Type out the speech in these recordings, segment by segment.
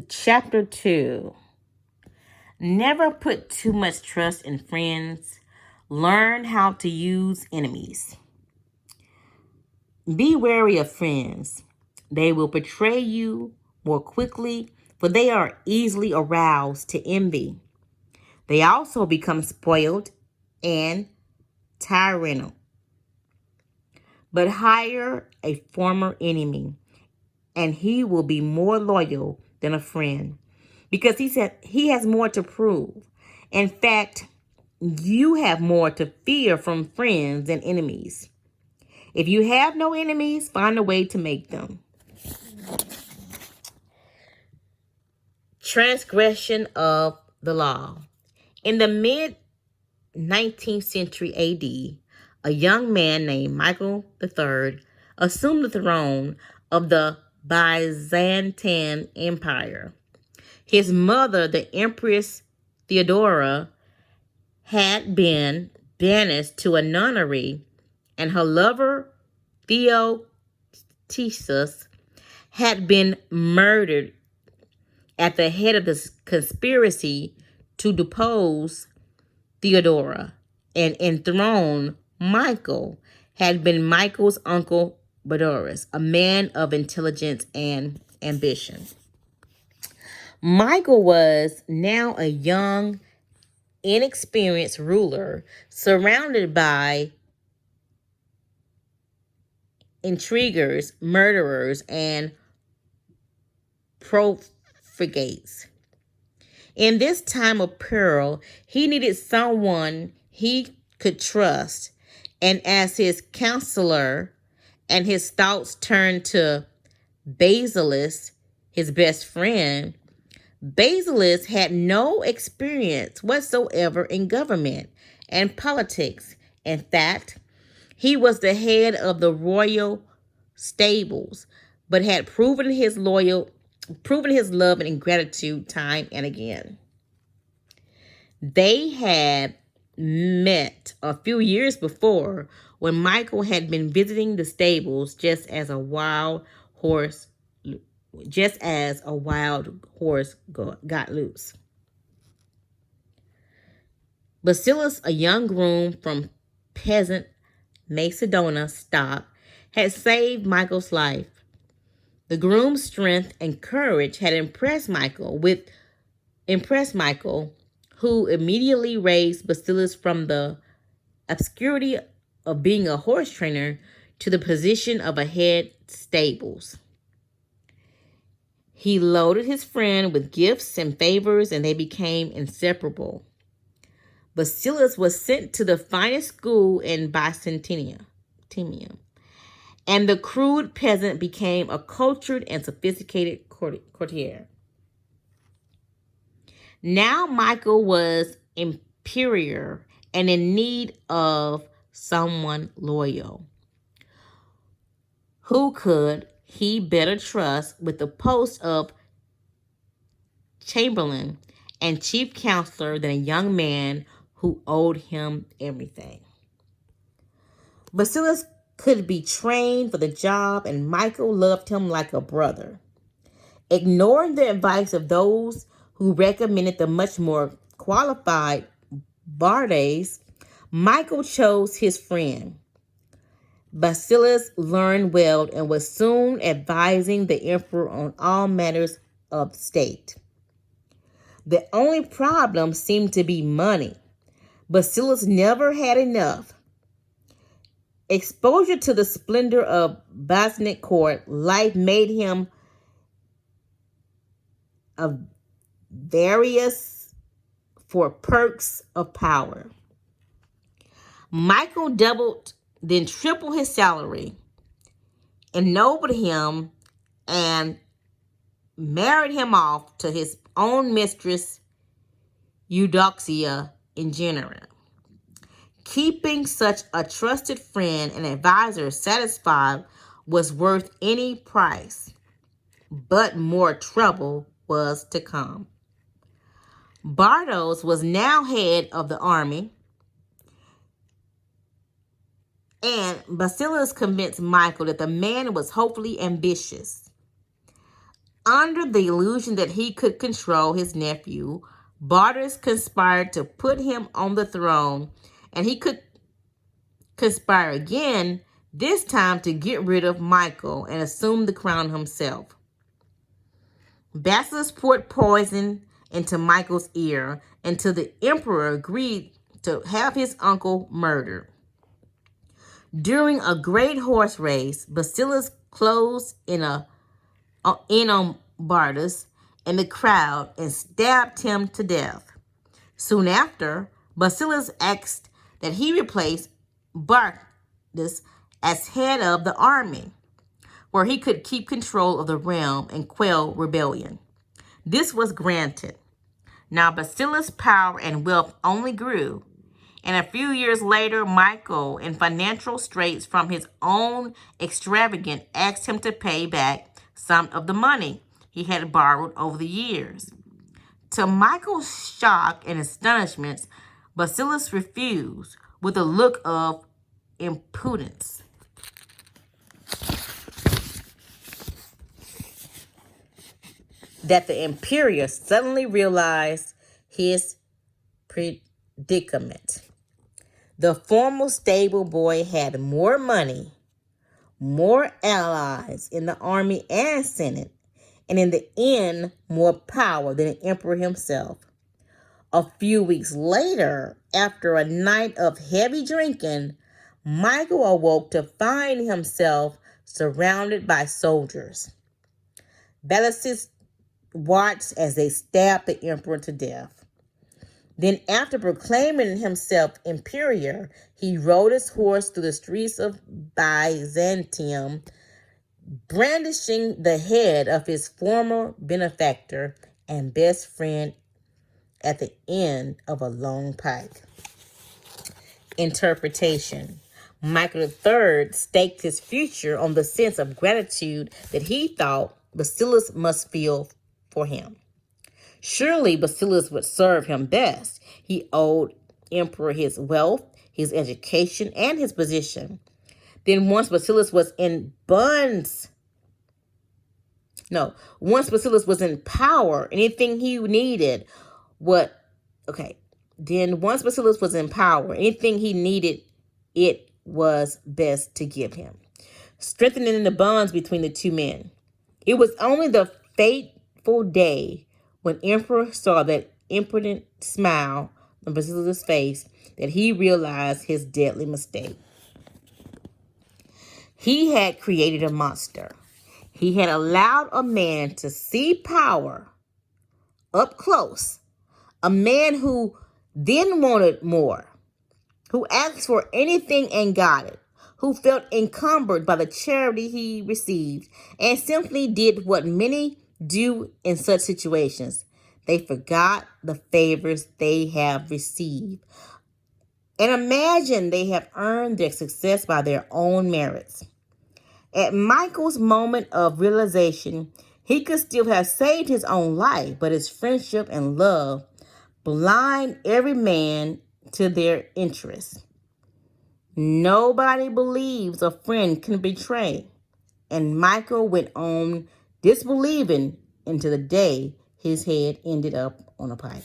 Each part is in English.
Chapter 2. Never put too much trust in friends. Learn how to use enemies. Be wary of friends. They will betray you more quickly, for they are easily aroused to envy. They also become spoiled and tyrannical. But hire a former enemy, and he will be more loyal than a friend because he has more to prove. In fact, you have more to fear from friends than enemies. If you have no enemies, find a way to make them. Transgression of the law. In the mid 19th century AD, a young man named Michael III assumed the throne of the Byzantine Empire. His mother, the Empress Theodora, had been banished to a nunnery, and her lover, Theodosius, had been murdered. At the head of the conspiracy to depose Theodora and enthrone Michael had been Michael's uncle Badorus, a man of intelligence and ambition. Michael was now a young, inexperienced ruler surrounded by intriguers, murderers, and profligates. In this time of peril, he needed someone he could trust, and as his counselor and his thoughts turned to Basilis, his best friend, Basilis had no experience whatsoever in government and politics. In fact, he was the head of the royal stables, but had proven his love and gratitude time and again. They had met a few years before when Michael had been visiting the stables just as a wild horse got loose. Basilis, a young groom from peasant Macedonia stock, had saved Michael's life. The groom's strength and courage had impressed Michael, who immediately raised Basilis from the obscurity of being a horse trainer to the position of a head stables. He loaded his friend with gifts and favors, and they became inseparable. Basilis was sent to the finest school in Byzantium, and the crude peasant became a cultured and sophisticated courtier. Now Michael was inferior and in need of someone loyal. Who could he better trust with the post of chamberlain and chief counselor than a young man who owed him everything? Basilis could be trained for the job, and Michael loved him like a brother. Ignoring the advice of those who recommended the much more qualified Bardes, Michael chose his friend. Basilis learned well and was soon advising the emperor on all matters of state. The only problem seemed to be money. Basilis never had enough. Exposure to the splendor of Byzantine court life made him a various for perks of power. Michael doubled, then tripled his salary, ennobled him, and married him off to his own mistress, Eudoxia, in Genoa. Keeping such a trusted friend and advisor satisfied was worth any price, but more trouble was to come. Bardos was now head of the army, and Basilis convinced Michael that the man was hopefully ambitious. Under the illusion that he could control his nephew, Bardas conspired to put him on the throne, and he could conspire again, this time to get rid of Michael and assume the crown himself. Basilis poured poison into Michael's ear until the emperor agreed to have his uncle murdered. During a great horse race, Basilis closed in on Bardas and the crowd and stabbed him to death. Soon after, Basilis asked that he replace Bardas as head of the army, where he could keep control of the realm and quell rebellion. This was granted. Now Basilis' power and wealth only grew, and a few years later, Michael, in financial straits from his own extravagance, asked him to pay back some of the money he had borrowed over the years. To Michael's shock and astonishment, Basilis refused with a look of impudence. That the emperor suddenly realized his predicament. The former stable boy had more money, more allies in the army and senate, and in the end, more power than the emperor himself. A few weeks later, after a night of heavy drinking, Michael awoke to find himself surrounded by soldiers. Basilis watched as they stabbed the emperor to death. Then, after proclaiming himself emperor, he rode his horse through the streets of Byzantium, brandishing the head of his former benefactor and best friend at the end of a long pike. Interpretation. Michael III staked his future on the sense of gratitude that he thought Basilis must feel for him. Surely Basilis would serve him best. He owed emperor his wealth, his education, and his position. Then once Basilis was in power, anything he needed, it was best to give him, strengthening the bonds between the two men. It was only the fateful day when Emperor saw that impotent smile on Basilis' face that he realized his deadly mistake. He had created a monster. He had allowed a man to see power up close, a man who then wanted more, who asked for anything and got it, who felt encumbered by the charity he received, and simply did what many do in such situations. They forgot the favors they have received and imagine they have earned their success by their own merits. At Michael's moment of realization, he could still have saved his own life, but his friendship and love blind every man to their interests. Nobody believes a friend can betray, and Michael went on disbelieving until the day his head ended up on a pike.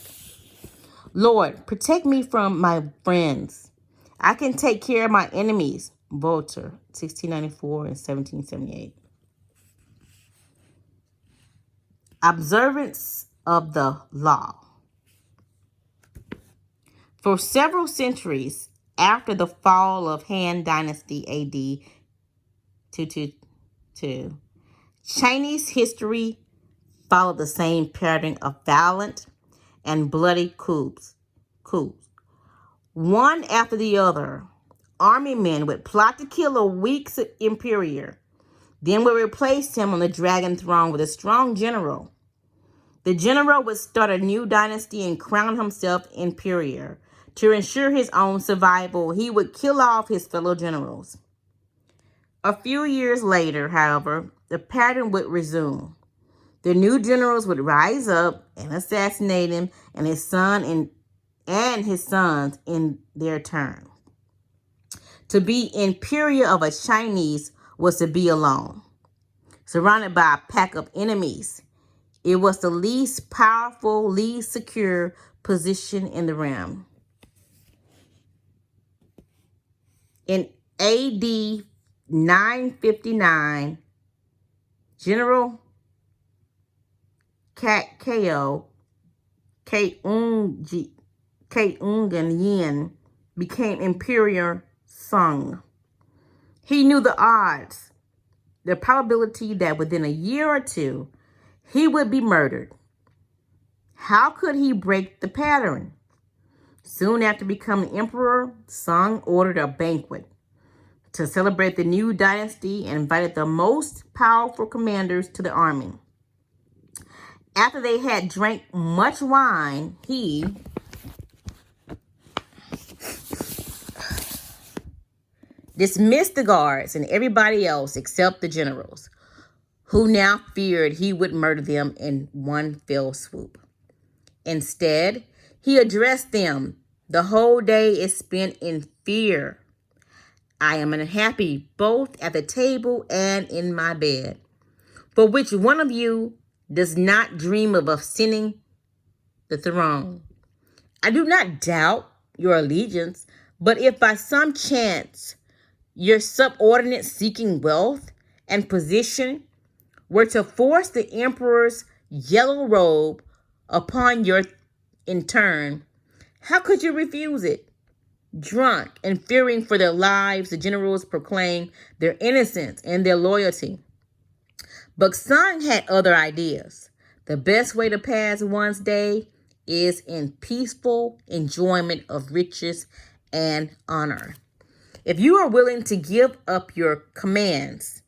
Lord, protect me from my friends. I can take care of my enemies. Voltaire, 1694 and 1778. Observance of the law. For several centuries after the fall of Han Dynasty AD 222, Chinese history followed the same pattern of violent and bloody coups. One after the other, army men would plot to kill a weak emperor, then would replace him on the dragon throne with a strong general. The general would start a new dynasty and crown himself emperor. To ensure his own survival, he would kill off his fellow generals. A few years later, however, the pattern would resume. The new generals would rise up and assassinate him and his son and his sons in their turn. To be emperor of a Chinese was to be alone, surrounded by a pack of enemies, It was the least powerful, least secure position in the realm. In AD 959, General Ko Keungan Yin became Imperial Sung. He knew the odds, the probability that within a year or two, he would be murdered. How could he break the pattern? Soon after becoming emperor, Sung ordered a banquet to celebrate the new dynasty and invited the most powerful commanders to the army. After they had drank much wine, he dismissed the guards and everybody else except the generals, who now feared he would murder them in one fell swoop. Instead, he addressed them. The whole day is spent in fear. I am unhappy both at the table and in my bed. For which one of you does not dream of ascending the throne? I do not doubt your allegiance, but if by some chance your subordinate seeking wealth and position were to force the emperor's yellow robe upon your in turn, how could you refuse it? Drunk and fearing for their lives, the generals proclaimed their innocence and their loyalty. But Sung had other ideas. The best way to pass one's day is in peaceful enjoyment of riches and honor. If you are willing to give up your commands,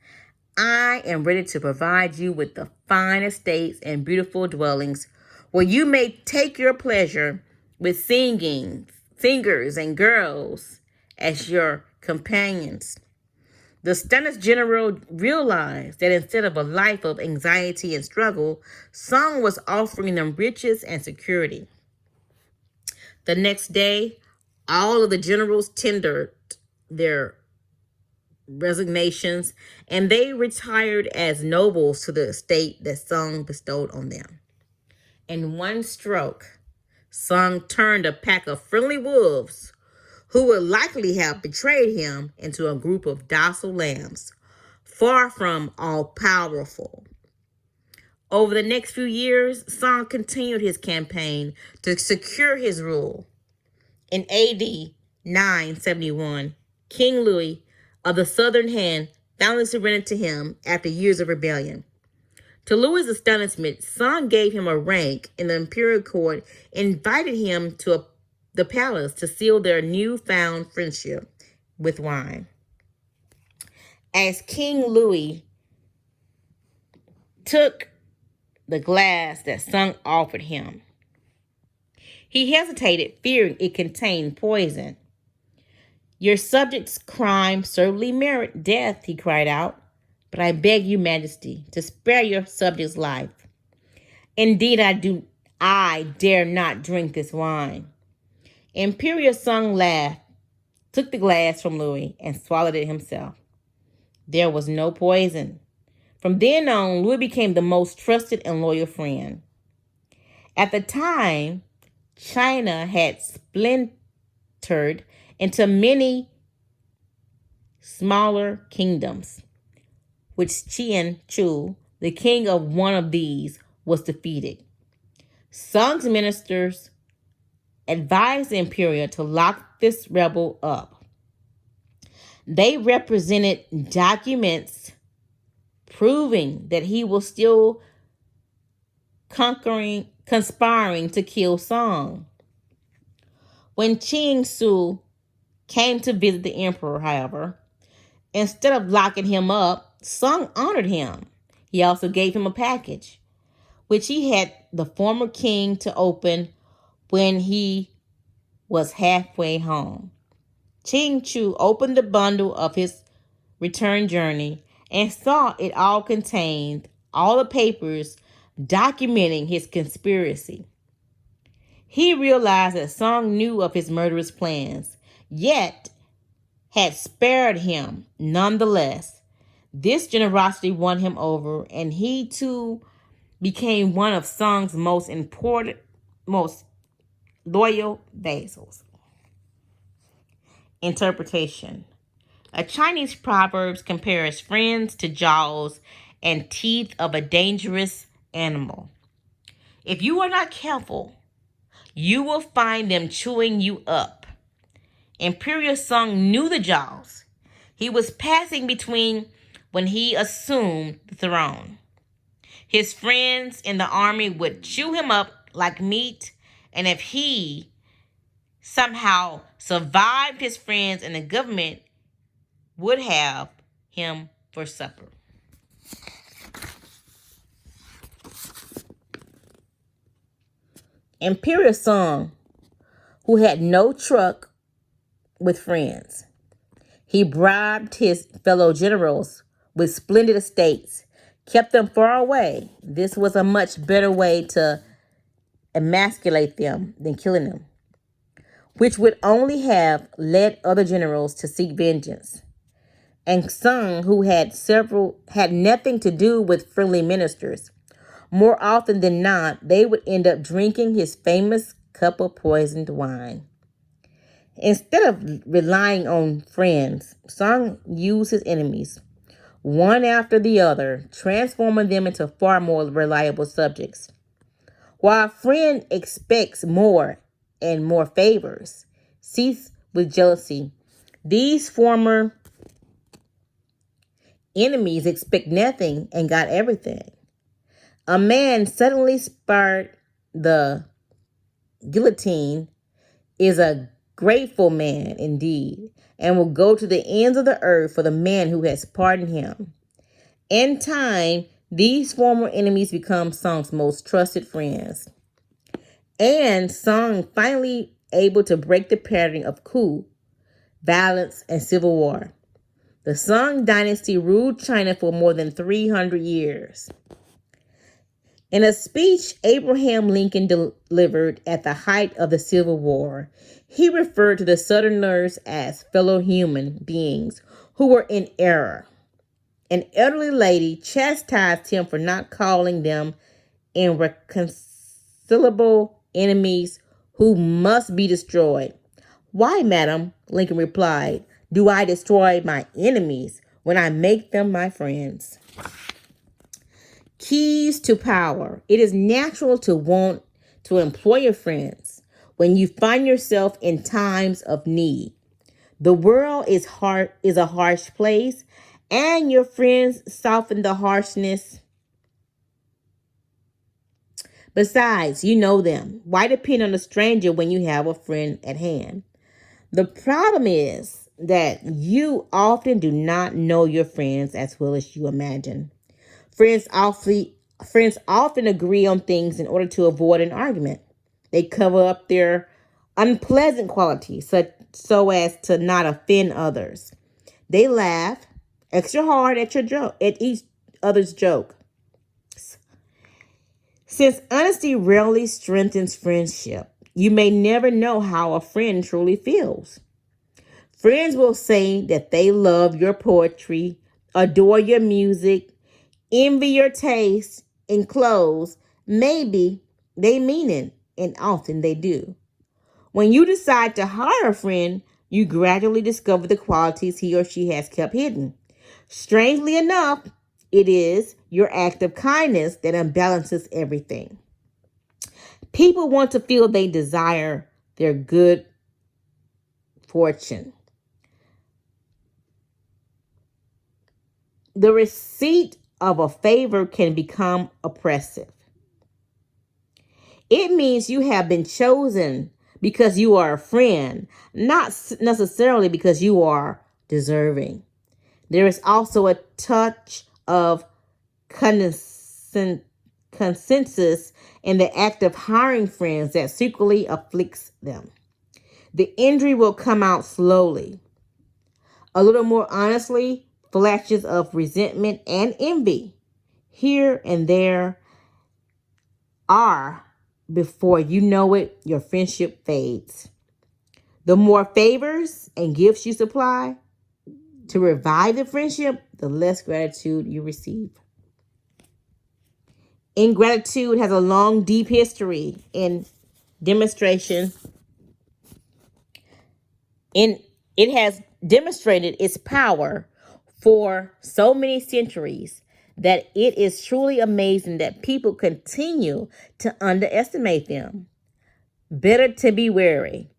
I am ready to provide you with the fine estates and beautiful dwellings where you may take your pleasure with singers and girls as your companions. The astonished general realized that instead of a life of anxiety and struggle, Sung was offering them riches and security. The next day, all of the generals tendered their resignations, and they retired as nobles to the estate that Sung bestowed on them. In one stroke, Sung turned a pack of friendly wolves who would likely have betrayed him into a group of docile lambs, far from all-powerful. Over the next few years, Sung continued his campaign to secure his rule. In AD 971, King Louis of the Southern Han finally surrendered to him after years of rebellion. To Louis' astonishment, Sung gave him a rank in the imperial court and invited him to the palace to seal their newfound friendship with wine. As King Louis took the glass that Sung offered him, he hesitated, fearing it contained poison. Your subjects' crimes certainly merit death, he cried out, but I beg you, Majesty, to spare your subject's life. Indeed, I dare not drink this wine. Imperial Sung laughed, took the glass from Louis, and swallowed it himself. There was no poison. From then on, Louis became the most trusted and loyal friend. At the time, China had splintered into many smaller kingdoms, which Qian Chu, the king of one of these, was defeated. Sung's ministers advised the Imperial to lock this rebel up. They represented documents proving that he was still conspiring to kill Sung. When Qing Su came to visit the emperor, however, instead of locking him up, Sung honored him. He also gave him a package, which he had the former king to open when he was halfway home. Qing Chu opened the bundle of his return journey and saw it all contained all the papers documenting his conspiracy. He realized that Sung knew of his murderous plans, yet had spared him nonetheless. This generosity won him over, and he too became one of Song's most important, most loyal vassals. Interpretation. A Chinese proverb compares friends to jaws and teeth of a dangerous animal. If you are not careful, you will find them chewing you up. Imperial Song knew the jaws he was passing between when he assumed the throne. His friends in the army would chew him up like meat, and if he somehow survived, his friends and the government would have him for supper. Imperial Song, who had no truck with friends, he bribed his fellow generals with splendid estates, kept them far away. This was a much better way to emasculate them than killing them, which would only have led other generals to seek vengeance. And Sung, who had nothing to do with friendly ministers, more often than not, they would end up drinking his famous cup of poisoned wine. Instead of relying on friends, Sung used his enemies, one after the other, transforming them into far more reliable subjects. While a friend expects more and more favors, seized with jealousy, these former enemies expect nothing and got everything. A man suddenly spared the guillotine is a grateful man indeed, and will go to the ends of the earth for the man who has pardoned him. In time, these former enemies become Song's most trusted friends. And Song finally able to break the pattern of coup, violence, and civil war. The Song dynasty ruled China for more than 300 years. In a speech Abraham Lincoln delivered at the height of the Civil War, he referred to the Southerners as fellow human beings who were in error. An elderly lady chastised him for not calling them irreconcilable enemies who must be destroyed. "Why, madam," Lincoln replied, "do I destroy my enemies when I make them my friends?" Keys to power. It is natural to want to employ your friends when you find yourself in times of need. The world is a harsh place, and your friends soften the harshness. Besides, you know them. Why depend on a stranger when you have a friend at hand? The problem is that you often do not know your friends as well as you imagine. Friends often agree on things in order to avoid an argument. They cover up their unpleasant qualities so as to not offend others. They laugh extra hard at each other's joke. Since honesty rarely strengthens friendship, you may never know how a friend truly feels. Friends will say that they love your poetry, adore your music, envy your taste in clothes. Maybe they mean it, and often they do. When you decide to hire a friend, you gradually discover the qualities he or she has kept hidden. Strangely enough, it is your act of kindness that unbalances everything. People want to feel they desire their good fortune. The receipt of a favor can become oppressive. It means you have been chosen because you are a friend, not necessarily because you are deserving. There is also a touch of consensus in the act of hiring friends that secretly afflicts them. The injury will come out slowly. A little more honestly, flashes of resentment and envy here and there are, before you know it, your friendship fades. The more favors and gifts you supply to revive the friendship, the less gratitude you receive. Ingratitude has a long, deep history in demonstration. In it has demonstrated its power for so many centuries that it is truly amazing that people continue to underestimate them. Better to be wary.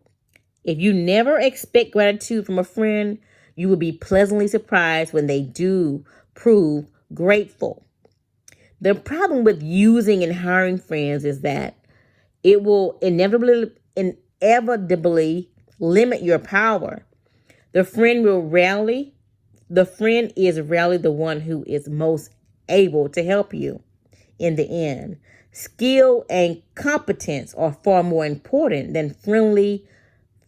If you never expect gratitude from a friend, you will be pleasantly surprised when they do prove grateful. The problem with using and hiring friends is that it will inevitably limit your power. The friend will rarely, the friend is rarely the one who is most able to help you in the end. Skill and competence are far more important than friendly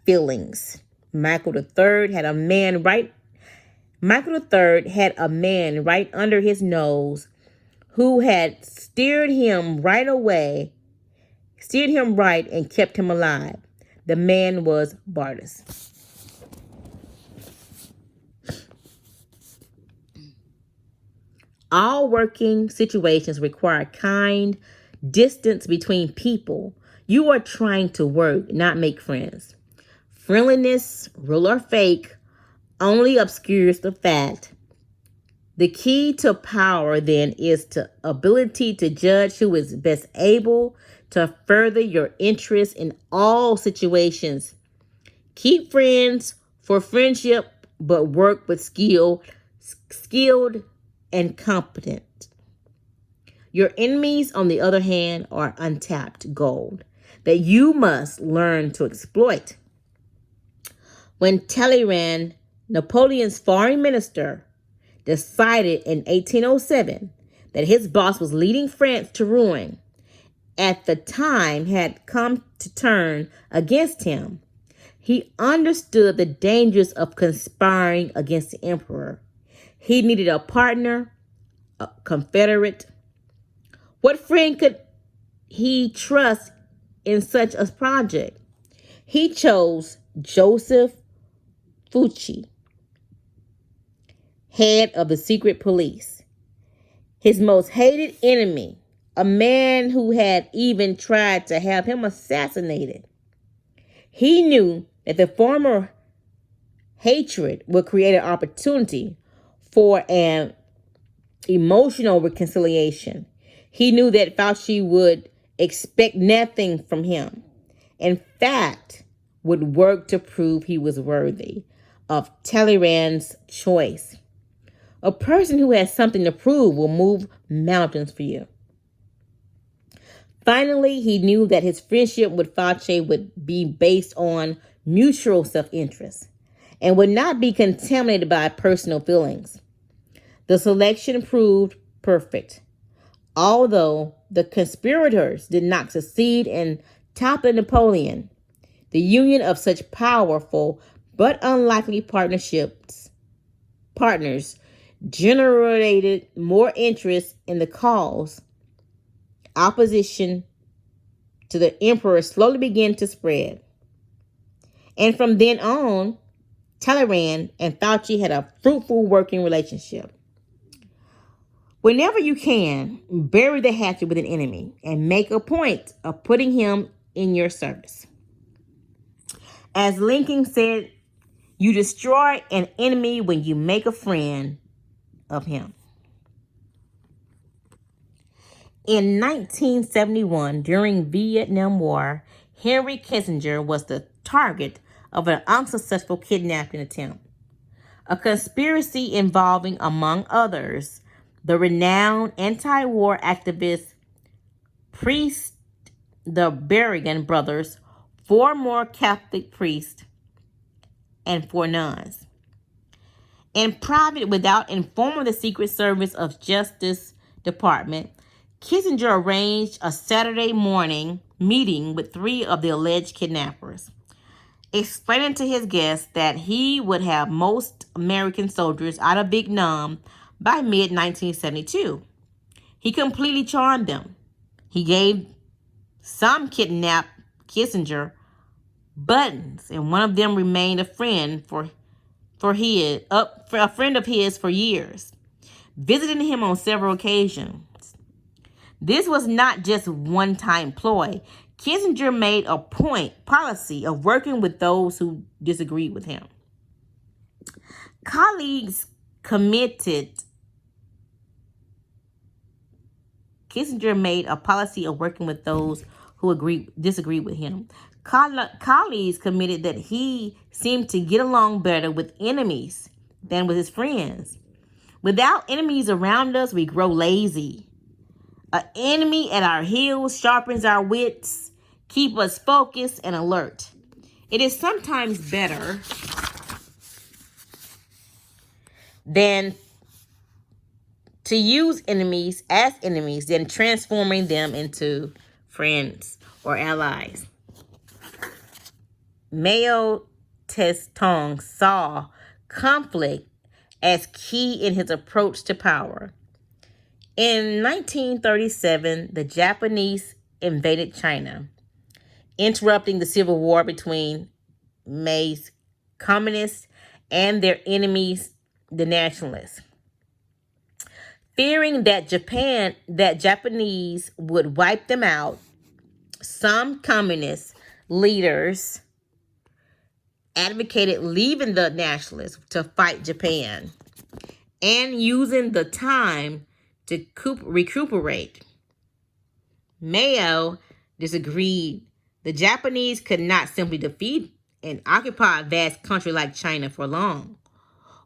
feelings. Michael the Third had a man right under his nose who had steered him right and kept him alive. The man was Bartus. All working situations require kind distance between people. You are trying to work, not make friends. Friendliness, real or fake, only obscures the fact. The key to power then is the ability to judge who is best able to further your interests in all situations. Keep friends for friendship, but work with skilled and competent. Your enemies, on the other hand, are untapped gold that you must learn to exploit. When Talleyrand, Napoleon's foreign minister, decided in 1807 that his boss was leading France to ruin, at the time had come to turn against him, he understood the dangers of conspiring against the emperor. He needed a partner, a confederate. What friend could he trust in such a project? He chose Joseph Fouché, head of the secret police, his most hated enemy, a man who had even tried to have him assassinated. He knew that the former hatred would create an opportunity for an emotional reconciliation. He knew that Fouché would expect nothing from him. In fact, would work to prove he was worthy of Talleyrand's choice. A person who has something to prove will move mountains for you. Finally, he knew that his friendship with Fouché would be based on mutual self-interest and would not be contaminated by personal feelings. The selection proved perfect. Although the conspirators did not succeed in toppling Napoleon, the union of such powerful but unlikely partners generated more interest in the cause. Opposition to the emperor slowly began to spread. And from then on, Talleyrand and Fouché had a fruitful working relationship. Whenever you can, bury the hatchet with an enemy and make a point of putting him in your service. As Lincoln said, you destroy an enemy when you make a friend of him. In 1971, during Vietnam War, Henry Kissinger was the target of an unsuccessful kidnapping attempt. A conspiracy involving, among others, the renowned anti-war activist priest, the Berrigan brothers, 4 more Catholic priests, and 4 nuns. In private, without informing the Secret Service of Justice Department, Kissinger arranged a Saturday morning meeting with 3 of the alleged kidnappers, explaining to his guests that he would have most American soldiers out of Vietnam by mid-1972. He completely charmed them. He gave some kidnapped Kissinger buttons, and one of them remained a friend of his for years, visiting him on several occasions. This was not just one-time ploy. Kissinger made a policy of working with those who disagreed with him. Colleagues committed Kissinger made a policy of working with those who disagreed with him. Colleagues committed that he seemed to get along better with enemies than with his friends. Without enemies around us, we grow lazy. An enemy at our heels sharpens our wits, keep us focused and alert. It is sometimes better than to use enemies as enemies than transforming them into friends or allies. Mao Zedong saw conflict as key in his approach to power. In 1937, the Japanese invaded China, interrupting the civil war between Mao's communists and their enemies, the nationalists. Fearing that Japanese would wipe them out, some communist leaders advocated leaving the nationalists to fight Japan and using the time to recuperate. Mao disagreed. The Japanese could not simply defeat and occupy a vast country like China for long.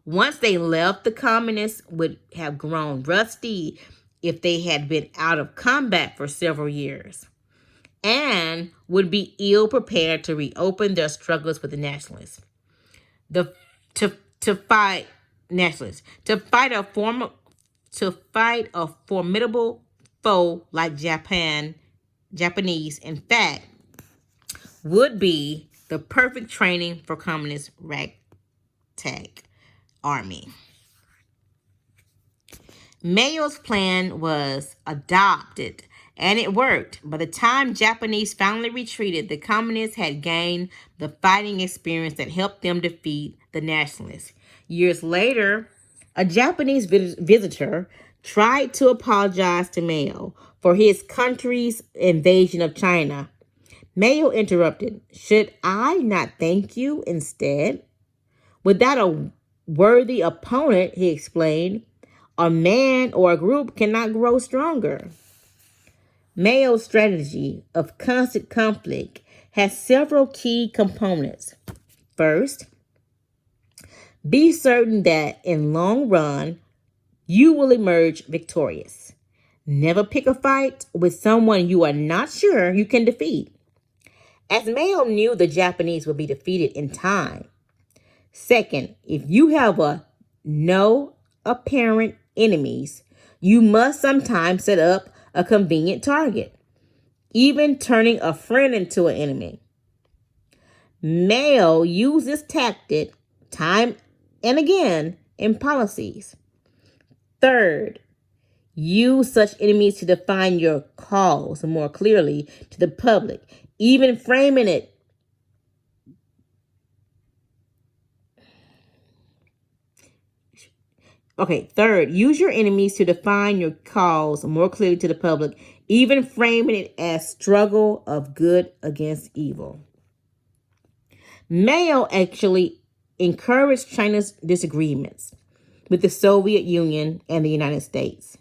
Once they left, the communists would have grown rusty if they had been out of combat for several years and would be ill prepared to reopen their struggles with the nationalists. To fight a formidable foe like Japanese, in fact, would be the perfect training for communist ragtag army. Mao's plan was adopted, and it worked. By the time Japanese finally retreated, the communists had gained the fighting experience that helped them defeat the nationalists. Years later, a Japanese visitor tried to apologize to Mao for his country's invasion of China. Mao interrupted. "Should I not thank you instead?" Without a worthy opponent, he explained, a man or a group cannot grow stronger. Mao's strategy of constant conflict has several key components. First, be certain that in long run, you will emerge victorious. Never pick a fight with someone you are not sure you can defeat, as Mao knew the Japanese would be defeated in time. Second, if you have no apparent enemies, you must sometimes set up a convenient target, even turning a friend into an enemy. Mao used this tactic time and again in policies. Third, use such enemies to define your cause more clearly to the public, even framing it. Third, use your enemies to define your cause more clearly to the public, even framing it as struggle of good against evil. Mao actually encouraged China's disagreements with the Soviet Union and the United States.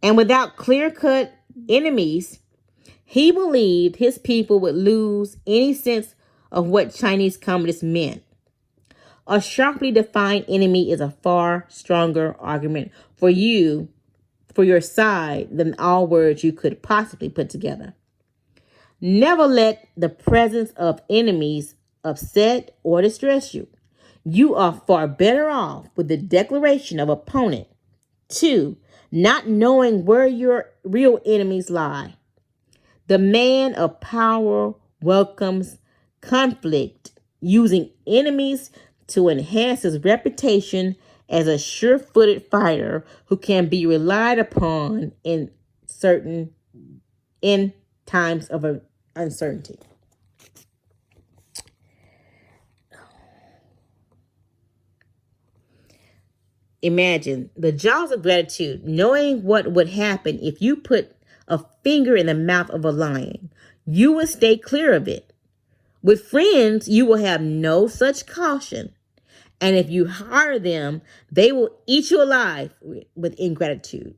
And without clear-cut enemies, he believed his people would lose any sense of what Chinese communists meant. A sharply defined enemy is a far stronger argument for your side, than all words you could possibly put together. Never let the presence of enemies upset or distress you. You are far better off with the declaration of opponent. 2, not knowing where your real enemies lie. The man of power welcomes conflict, using enemies to enhance his reputation as a sure-footed fighter who can be relied upon in times of uncertainty. Imagine the jaws of gratitude, knowing what would happen if you put a finger in the mouth of a lion. You will stay clear of it. With friends, you will have no such caution. And if you hire them, they will eat you alive with ingratitude.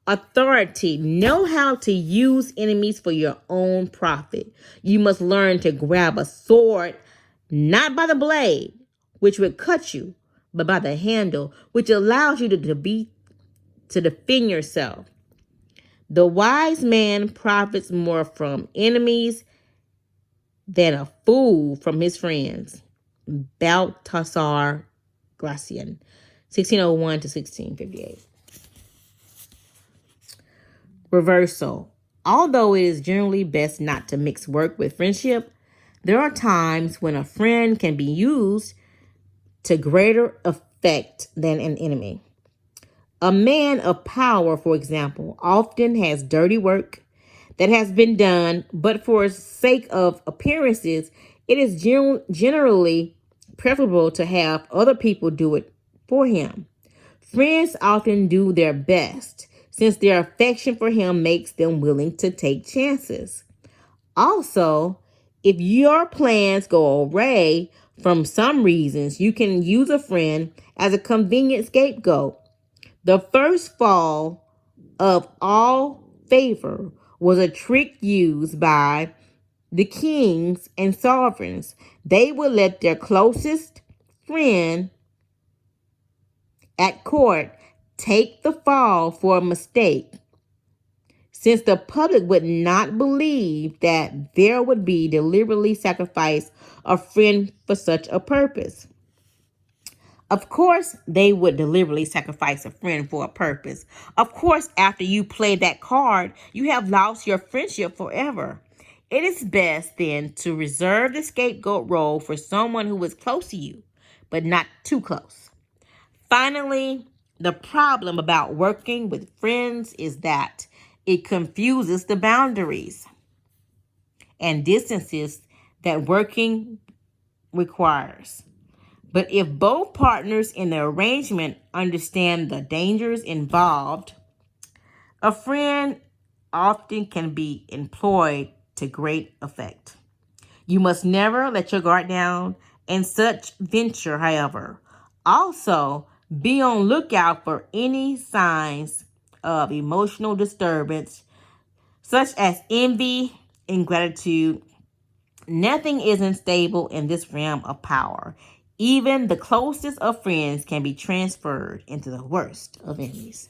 Authority. Know how to use enemies for your own profit. You must learn to grab a sword, not by the blade, which would cut you, but by the handle, which allows you to defend yourself. The wise man profits more from enemies than a fool from his friends. Baltasar Gracian, 1601 to 1658. Reversal. Although it is generally best not to mix work with friendship, there are times when a friend can be used to greater effect than an enemy. A man of power, for example, often has dirty work that has been done, but for sake of appearances, it is generally preferable to have other people do it for him. Friends often do their best, since their affection for him makes them willing to take chances. Also, if your plans go awry from some reasons, you can use a friend as a convenient scapegoat. The first fall of all favor was a trick used by the kings and sovereigns. They would let their closest friend at court take the fall for a mistake, since the public would not believe that there would be deliberately sacrifice a friend for such a purpose. Of course, they would deliberately sacrifice a friend for a purpose. Of course, after you play that card, you have lost your friendship forever. It is best then to reserve the scapegoat role for someone who is close to you, but not too close. Finally, the problem about working with friends is that it confuses the boundaries and distances that working requires. But if both partners in the arrangement understand the dangers involved, a friend often can be employed to great effect. You must never let your guard down in such venture, however. Also, be on lookout for any signs of emotional disturbance, such as envy, ingratitude. Nothing is unstable in this realm of power. Even the closest of friends can be transferred into the worst of enemies.